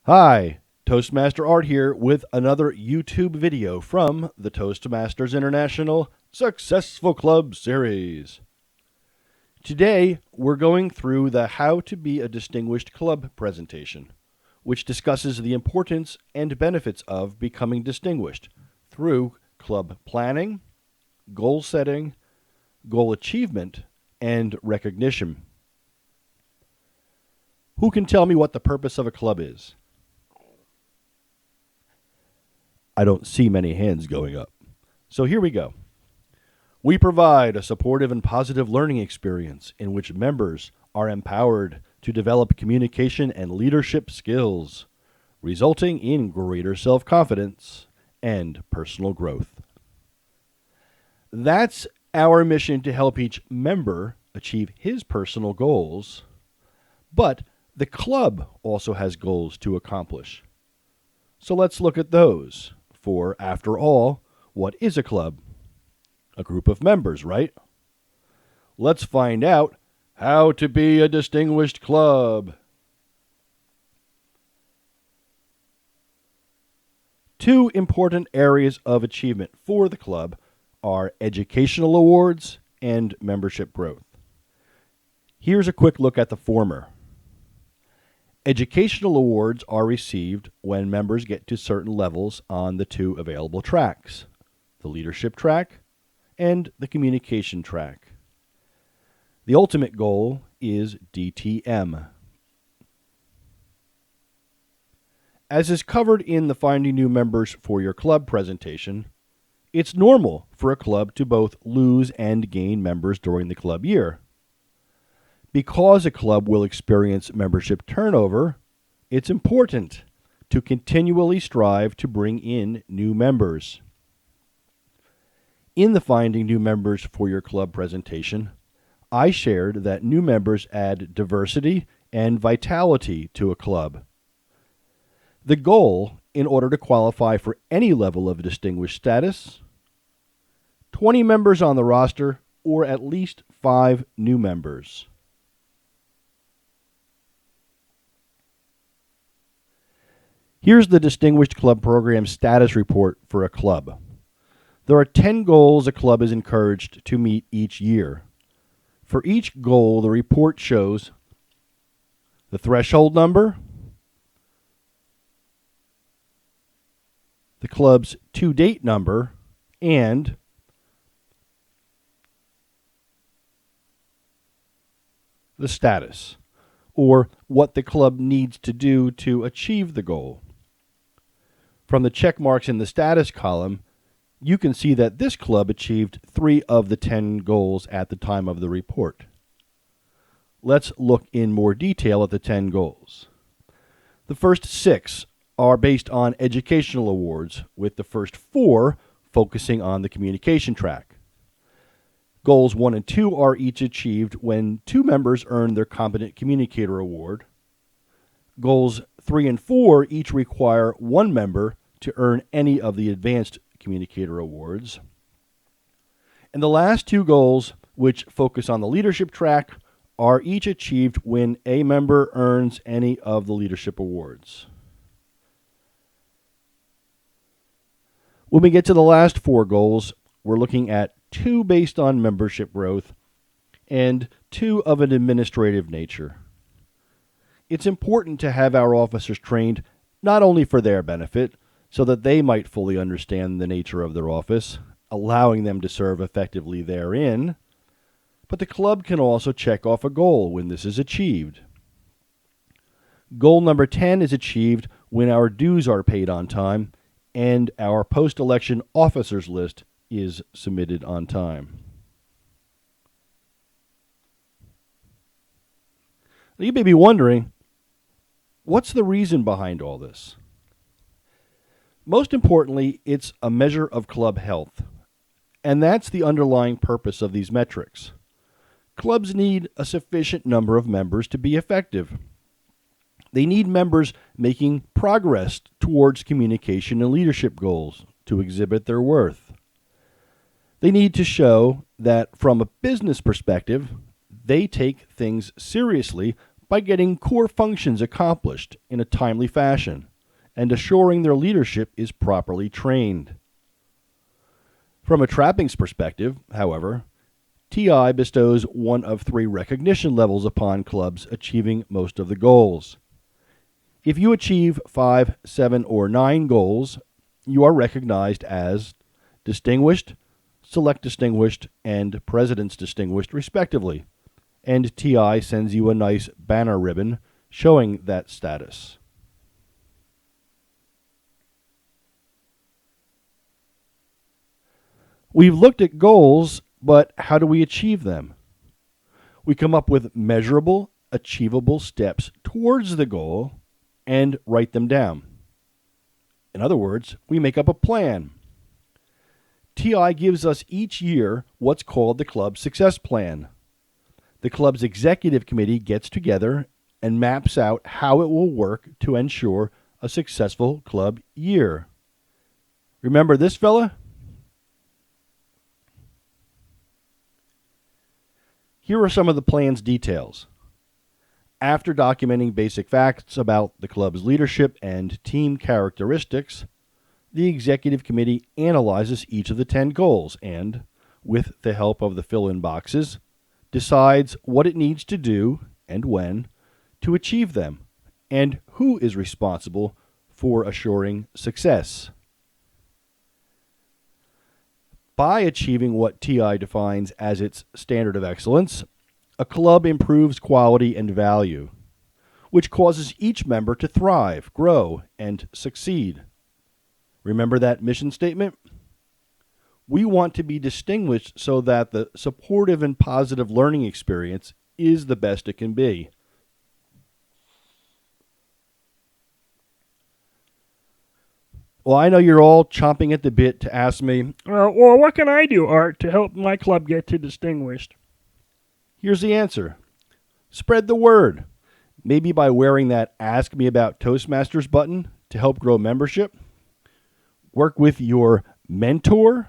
Hi, Toastmaster Art here with another YouTube video from the Toastmasters International Successful Club series. Today, we're going through the How to Be a Distinguished Club presentation, which discusses the importance and benefits of becoming distinguished through club planning, goal setting, goal achievement, and recognition. Who can tell me what the purpose of a club is? I don't see many hands going up. So here we go. We provide a supportive and positive learning experience in which members are empowered to develop communication and leadership skills, resulting in greater self-confidence and personal growth. That's our mission to help each member achieve his personal goals, but the club also has goals to accomplish. So let's look at those. For, after all, what is a club? A group of members, right? Let's find out how to be a distinguished club. Two important areas of achievement for the club are educational awards and membership growth. Here's a quick look at the former. Educational awards are received when members get to certain levels on the two available tracks, the leadership track and the communication track. The ultimate goal is DTM. As is covered in the Finding New Members for Your Club presentation, it's normal for a club to both lose and gain members during the club year. Because a club will experience membership turnover, it's important to continually strive to bring in new members. In the Finding New Members for Your Club presentation, I shared that new members add diversity and vitality to a club. The goal, in order to qualify for any level of distinguished status, 20 members on the roster or at least 5 new members. Here's the Distinguished Club Program status report for a club. There are 10 goals a club is encouraged to meet each year. For each goal, the report shows the threshold number, the club's to-date number, and the status, or what the club needs to do to achieve the goal. From the check marks in the status column, you can see that this club achieved 3 of the 10 goals at the time of the report. Let's look in more detail at the 10 goals. The first 6 are based on educational awards, with the first 4 focusing on the communication track. Goals 1 and 2 are each achieved when 2 members earn their Competent Communicator Award. Goals 3 and 4 each require 1 member to earn any of the Advanced Communicator Awards. And the last 2 goals, which focus on the leadership track, are each achieved when a member earns any of the leadership awards. When we get to the last 4 goals, we're looking at 2 based on membership growth and 2 of an administrative nature. It's important to have our officers trained not only for their benefit, so that they might fully understand the nature of their office, allowing them to serve effectively therein, but the club can also check off a goal when this is achieved. Goal number 10 is achieved when our dues are paid on time and our post-election officers list is submitted on time. Now, you may be wondering, what's the reason behind all this? Most importantly, it's a measure of club health, and that's the underlying purpose of these metrics. Clubs need a sufficient number of members to be effective. They need members making progress towards communication and leadership goals to exhibit their worth. They need to show that from a business perspective, they take things seriously by getting core functions accomplished in a timely fashion and assuring their leadership is properly trained. From a trappings perspective, however, TI bestows one of 3 recognition levels upon clubs achieving most of the goals. If you achieve 5, 7, or 9 goals, you are recognized as Distinguished, Select Distinguished, and President's Distinguished, respectively, and TI sends you a nice banner ribbon showing that status. We've looked at goals, but how do we achieve them? We come up with measurable, achievable steps towards the goal and write them down. In other words, we make up a plan. TI gives us each year what's called the club success plan. The club's executive committee gets together and maps out how it will work to ensure a successful club year. Remember this fella? Here are some of the plan's details. After documenting basic facts about the club's leadership and team characteristics, the executive committee analyzes each of the 10 goals and, with the help of the fill-in boxes, decides what it needs to do and when to achieve them, and who is responsible for assuring success. By achieving what TI defines as its standard of excellence, a club improves quality and value, which causes each member to thrive, grow, and succeed. Remember that mission statement? We want to be distinguished so that the supportive and positive learning experience is the best it can be. Well, I know you're all chomping at the bit to ask me, Well, what can I do, Art, to help my club get to distinguished? Here's the answer. Spread the word. Maybe by wearing that Ask Me About Toastmasters button to help grow membership. Work with your mentor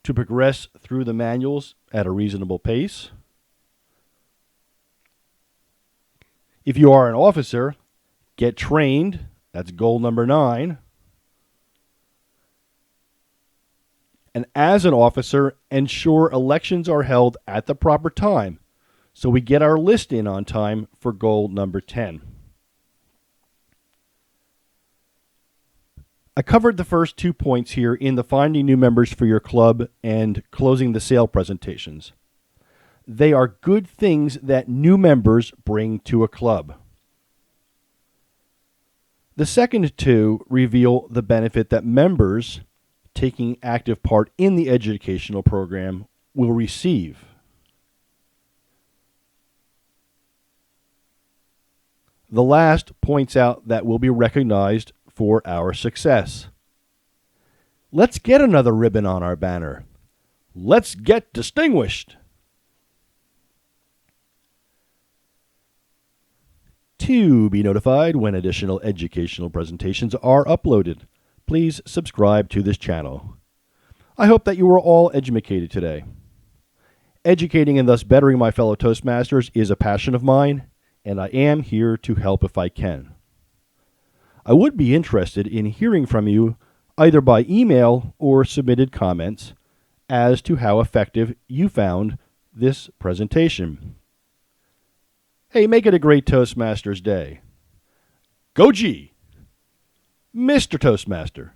to progress through the manuals at a reasonable pace. If you are an officer, get trained. That's goal number 9. And as an officer, ensure elections are held at the proper time so we get our list in on time for goal number 10. I covered the first 2 points here in the finding new members for your club and closing the sale presentations. They are good things that new members bring to a club. The second 2 reveal the benefit that members taking active part in the educational program will receive. The last points out that we'll be recognized for our success. Let's get another ribbon on our banner. Let's get distinguished. To be notified when additional educational presentations are uploaded, please subscribe to this channel. I hope that you were all educated today. Educating and thus bettering my fellow Toastmasters is a passion of mine, and I am here to help if I can. I would be interested in hearing from you either by email or submitted comments as to how effective you found this presentation. Hey, make it a great Toastmasters Day. Go G! Mr. Toastmaster.